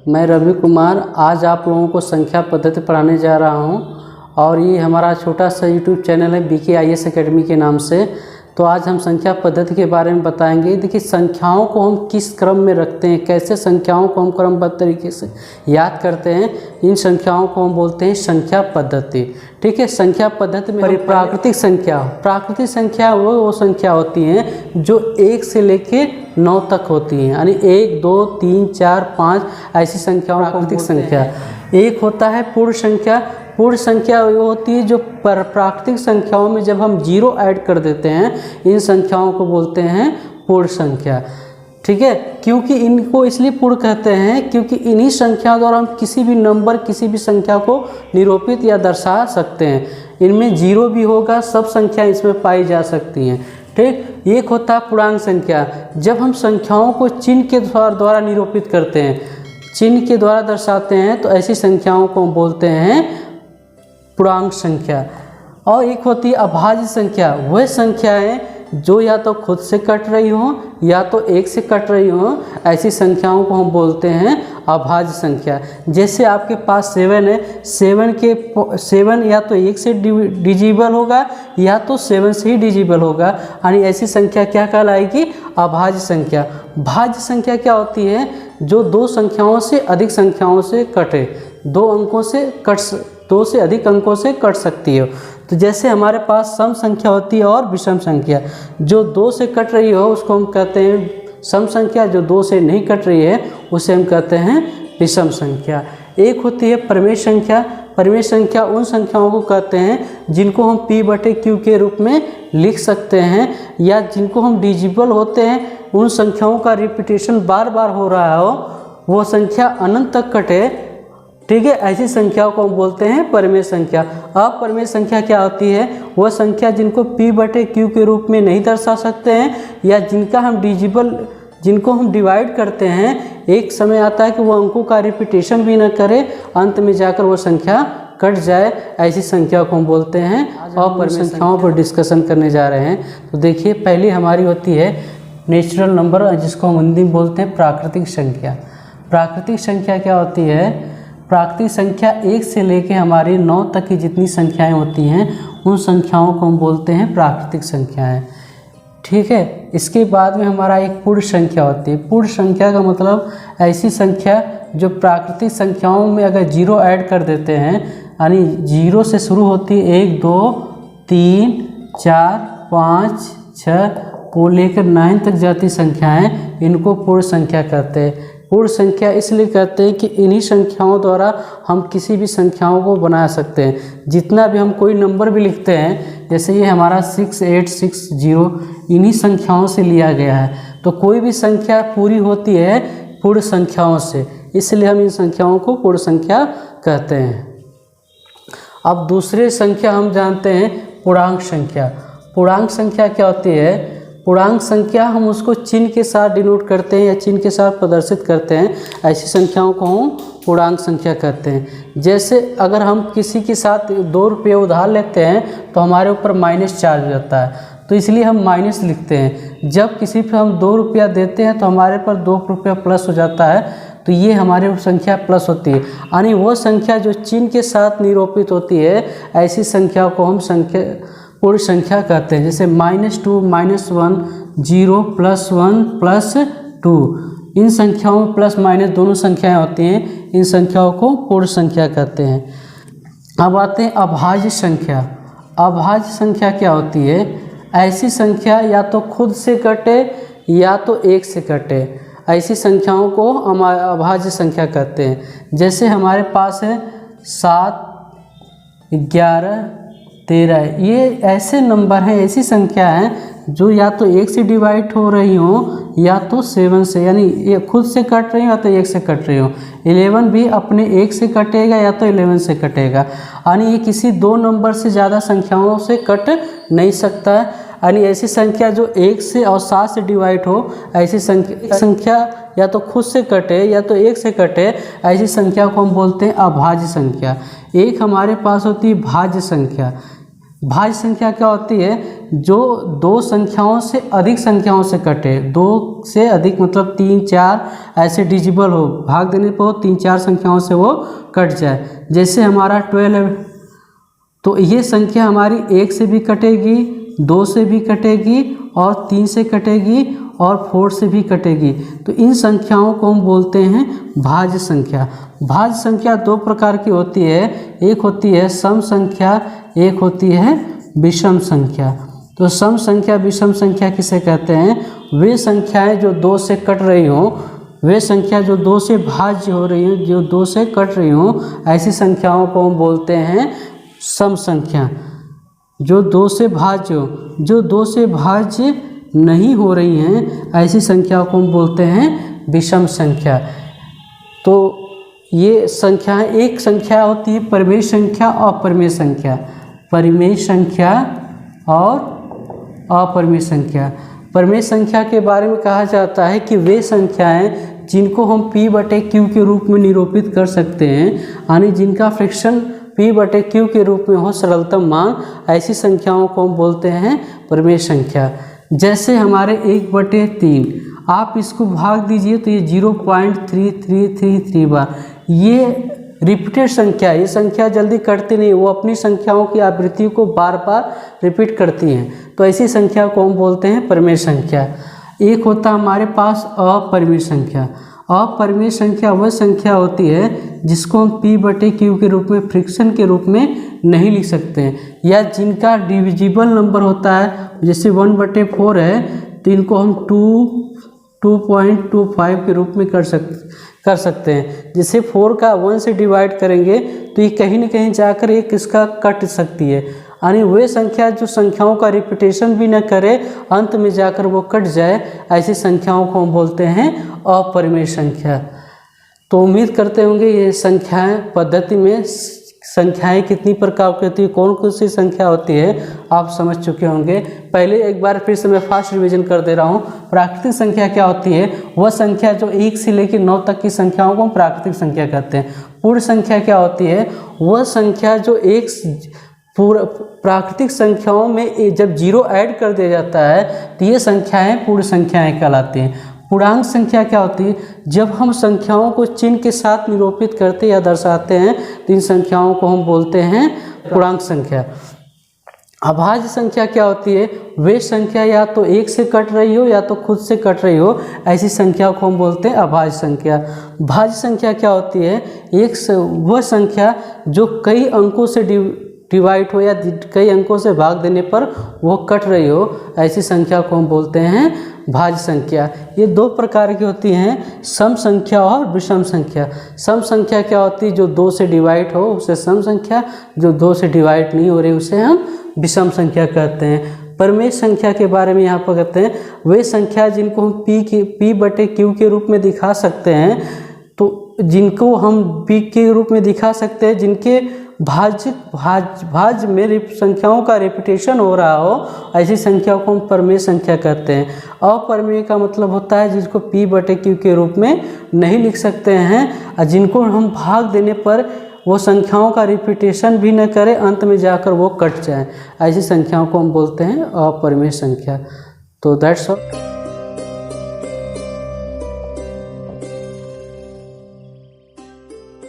मैं रवि कुमार आज आप लोगों को संख्या पद्धति पढ़ाने जा रहा हूं और ये हमारा छोटा सा यूट्यूब चैनल है BKIS एकेडमी के नाम से। तो आज हम संख्या पद्धति के बारे में बताएंगे। देखिए, संख्याओं को हम किस क्रम में रखते हैं, कैसे संख्याओं को हम क्रमबद्ध तरीके से याद करते हैं, इन संख्याओं को हम बोलते हैं संख्या पद्धति। ठीक है, संख्या पद्धति में प्राकृतिक संख्या वो संख्या होती हैं जो 1 से लेके 9 तक होती हैं, यानी 1 2 3 4 5 ऐसी संख्याओं को प्राकृतिक संख्या। एक होता है पूर्ण संख्या। पूर्ण संख्या वो होती है जो प्राकृतिक संख्याओं में जब हम 0 ऐड कर देते हैं, इन संख्याओं को बोलते हैं पूर्ण संख्या। ठीक है, क्योंकि इनको इसलिए पूर्ण कहते हैं क्योंकि इन्हीं संख्याओं द्वारा हम किसी भी नंबर, किसी भी संख्या को निरूपित या दर्शा सकते हैं। इनमें 0 भी होगा, सब संख्या इसमें पाई जा सकती हैं। ठीक, एक होता है पूर्णांक संख्या। जब हम संख्याओं को चिन्ह के द्वारा निरूपित करते हैं, चिन्ह के द्वारा दर्शाते हैं, तो ऐसी संख्याओं को हम बोलते हैं पूर्णांक संख्या। और एक होती है अभाज्य संख्या। वह संख्याएं जो या तो खुद से कट रही हों या तो 1 से कट रही हों, ऐसी संख्याओं को हम बोलते हैं अभाज्य संख्या। जैसे आपके पास 7 है, 7 या तो 1 से डिजिबल होगा या तो 7 से ही डिजिबल होगा, यानी ऐसी संख्या क्या कहलाएगी? अभाज्य संख्या। भाज्य संख्या क्या होती है? जो 2 संख्याओं से अधिक संख्याओं से कटे, 2 से अधिक अंकों से कट सकती है। तो जैसे हमारे पास सम संख्या होती है और विषम संख्या। जो 2 से कट रही हो उसको हम कहते हैं सम संख्या, जो 2 से नहीं कट रही है उसे हम कहते हैं विषम संख्या। एक होती है परिमेय संख्या। परिमेय संख्या उन संख्याओं को कहते हैं जिनको हम P/Q के रूप में लिख सकते हैं, या जिनको हम डिजिबल होते हैं, उन संख्याओं का रिपीटेशन बार बार हो रहा हो, वो संख्या अनंत तक कटे। ठीक है, ऐसी संख्याओं को हम बोलते हैं परिमेय संख्या। अपरिमेय संख्या क्या होती है? वह संख्या जिनको P/Q के रूप में नहीं दर्शा सकते हैं, या जिनको हम डिवाइड करते हैं, एक समय आता है कि वो अंकों का रिपीटेशन भी न करे, अंत में जाकर वो संख्या कट जाए, ऐसी संख्या को हम बोलते हैं अपरिमेय संख्याओं पर डिस्कशन करने जा रहे हैं। तो देखिए, पहली हमारी होती है नेचुरल नंबर, जिसको हम हिंदी में बोलते हैं प्राकृतिक संख्या। प्राकृतिक संख्या क्या होती है? प्राकृतिक संख्या 1 से लेकर हमारी 9 तक की जितनी संख्याएं होती हैं, उन संख्याओं को हम बोलते हैं प्राकृतिक संख्याएं। ठीक है, इसके बाद में हमारा एक पूर्ण संख्या होती है। पूर्ण संख्या का मतलब ऐसी संख्या जो प्राकृतिक संख्याओं में अगर 0 ऐड कर देते हैं, यानी 0 से शुरू होती है, 1 2 3 4 5 6 को लेकर 9 तक जाती संख्याएं, इनको पूर्ण संख्या कहते हैं। पूर्ण संख्या इसलिए कहते हैं कि इन्हीं संख्याओं द्वारा हम किसी भी संख्याओं को बना सकते हैं। जितना भी हम कोई नंबर भी लिखते हैं, जैसे ये हमारा 6860, इन्हीं संख्याओं से लिया गया है। तो कोई भी संख्या पूरी होती है पूर्ण संख्याओं से, इसलिए हम इन संख्याओं को पूर्ण संख्या कहते हैं। अब दूसरे संख्या हम जानते हैं पूर्णांक संख्या। पूर्णांक संख्या क्या होती है? पूर्णांक संख्या हम उसको चिन्ह के साथ डिनोट करते हैं या चिन्ह के साथ प्रदर्शित करते हैं, ऐसी संख्याओं को हम पूर्णांक संख्या कहते हैं। जैसे अगर हम किसी के साथ 2 रुपये उधार लेते हैं तो हमारे ऊपर माइनस चार्ज हो जाता है, तो इसलिए हम माइनस लिखते हैं। जब किसी पर हम 2 रुपया देते हैं तो हमारे पर 2 रुपया प्लस हो जाता है, तो ये हमारे संख्या प्लस होती है। यानी वो संख्या जो चिन्ह के साथ निरूपित होती है, ऐसी संख्या को हम पूर्ण संख्या कहते हैं। जैसे -2 -1 0 +1 +2, इन संख्याओं में प्लस माइनस दोनों संख्याएं होती हैं, इन संख्याओं को पूर्ण संख्या कहते हैं। अब आते हैं अभाज्य संख्या। अभाज्य संख्या क्या होती है? ऐसी संख्या या तो खुद से कटे या तो 1 से कटे, ऐसी संख्याओं को हम अभाज्य संख्या कहते हैं। जैसे हमारे पास है 7 11 13, ये ऐसे नंबर हैं, ऐसी संख्या हैं जो या तो 1 से डिवाइड हो रही हो या तो 7 से, यानी ये खुद से कट रही हो या तो 1 से कट रही हो। 11 भी अपने 1 से कटेगा या तो 11 से कटेगा, यानी ये किसी 2 नंबर से ज़्यादा संख्याओं से कट नहीं सकता है। यानी ऐसी संख्या जो 1 से और 7 से डिवाइड हो, ऐसी संख्या या तो खुद से कटे या तो 1 से कटे, ऐसी संख्या को हम बोलते हैं अभाज्य संख्या। एक हमारे पास होती है भाज्य संख्या। भाज्य संख्या क्या होती है, जो दो संख्याओं से अधिक संख्याओं से कटे, दो से अधिक मतलब 3 4 ऐसे डिजिबल हो, भाग देने पर वो 3 4 संख्याओं से वो कट जाए। जैसे हमारा 12 है, तो ये संख्या हमारी 1 से भी कटेगी, 2 से भी कटेगी और 3 से कटेगी और 4 से भी कटेगी। तो इन संख्याओं को हम बोलते हैं भाज्य संख्या। भाज्य संख्या दो प्रकार की होती है, एक होती है सम संख्या, एक होती है विषम संख्या। तो सम संख्या विषम संख्या किसे कहते हैं, वे संख्याएं जो 2 से कट रही हों, वे संख्या जो 2 से भाज्य हो रही हो, जो 2 से कट रही हों, ऐसी संख्याओं को हम बोलते हैं सम संख्या। जो 2 से भाज्य हो, जो 2 से भाज्य नहीं हो रही हैं, ऐसी संख्याओं को हम बोलते हैं विषम संख्या। तो ये संख्याएं, एक संख्या होती है परिमेय संख्या और अपरिमेय संख्या, परिमेय संख्या और अपरिमेय संख्या। परिमेय संख्या के बारे में कहा जाता है कि वे संख्याएं जिनको हम P/Q के रूप में निरूपित कर सकते हैं, यानी जिनका फ्रैक्शन P/Q के रूप में हो सरलतम मान, ऐसी संख्याओं को हम बोलते हैं परिमेय संख्या। जैसे हमारे 1/3, आप इसको भाग दीजिए तो ये 0.3333 बार, ये रिपीटेड संख्या, ये संख्या जल्दी कटती नहीं, वो अपनी संख्याओं की आवृत्ति को बार बार रिपीट करती हैं। तो ऐसी संख्या को हम बोलते हैं परिमेय संख्या। एक होता है हमारे पास अपरिमेय संख्या। अपरिमेय संख्या वह संख्या होती है जिसको हम P/Q के रूप में, फ्रैक्शन के रूप में नहीं लिख सकते हैं, या जिनका डिविजिबल नंबर होता है, जैसे 1/4 है तो इनको हम 2.25 के रूप में कर सकते हैं। जैसे 4 का 1 से डिवाइड करेंगे तो ये कहीं न कहीं जाकर एक इसका कट सकती है, यानी वे संख्या जो संख्याओं का रिपीटेशन भी न करे, अंत में जाकर वो कट जाए, ऐसी संख्याओं को हम बोलते हैं अपरिमेय संख्या। तो उम्मीद करते होंगे ये संख्याएं पद्धति में संख्याएं कितनी प्रकार की होती है, कौन कौन सी संख्या होती है, आप समझ चुके होंगे। पहले एक बार फिर से मैं फास्ट रिवीजन कर दे रहा हूँ। प्राकृतिक संख्या क्या होती है, वह संख्या जो 1 से लेकर 9 तक की संख्याओं को हम प्राकृतिक संख्या कहते हैं। पूर्ण संख्या क्या होती है, वह संख्या जो एक प्राकृतिक संख्याओं में जब 0 ऐड कर दिया जाता है तो ये संख्याएं पूर्ण संख्याएं कहलाती हैं। पूर्णांक संख्या क्या होती है, जब हम संख्याओं को चिन्ह के साथ निरूपित करते या दर्शाते हैं तो इन संख्याओं को हम बोलते हैं पूर्णांक संख्या। अभाज्य संख्या क्या होती है, वे संख्या या तो 1 से कट रही हो या तो खुद से कट रही हो, ऐसी संख्या को हम बोलते हैं अभाज्य संख्या। भाज्य संख्या क्या होती है, वह संख्या जो कई अंकों से डिवाइड हो या कई अंकों से भाग देने पर वो कट रही हो, ऐसी संख्या को हम बोलते हैं भाज्य संख्या। ये दो प्रकार की होती हैं, सम संख्या और विषम संख्या। सम संख्या क्या होती है, जो 2 से डिवाइड हो उसे सम संख्या, जो 2 से डिवाइड नहीं हो रही उसे हम विषम संख्या कहते हैं। परिमेय संख्या के बारे में यहाँ पर कहते हैं वे संख्या जिनको हम P/Q के रूप में दिखा सकते हैं, तो जिनको हम P के रूप में दिखा सकते हैं जिनके भाज्य में संख्याओं का रिपीटेशन हो रहा हो, ऐसी संख्याओं को हम परिमेय संख्या कहते हैं। अपरिमेय का मतलब होता है जिसको P/Q के रूप में नहीं लिख सकते हैं, और जिनको हम भाग देने पर वो संख्याओं का रिपीटेशन भी न करे, अंत में जाकर वो कट जाए, ऐसी संख्याओं को हम बोलते हैं अपरिमेय संख्या। तो दैट्स ऑल।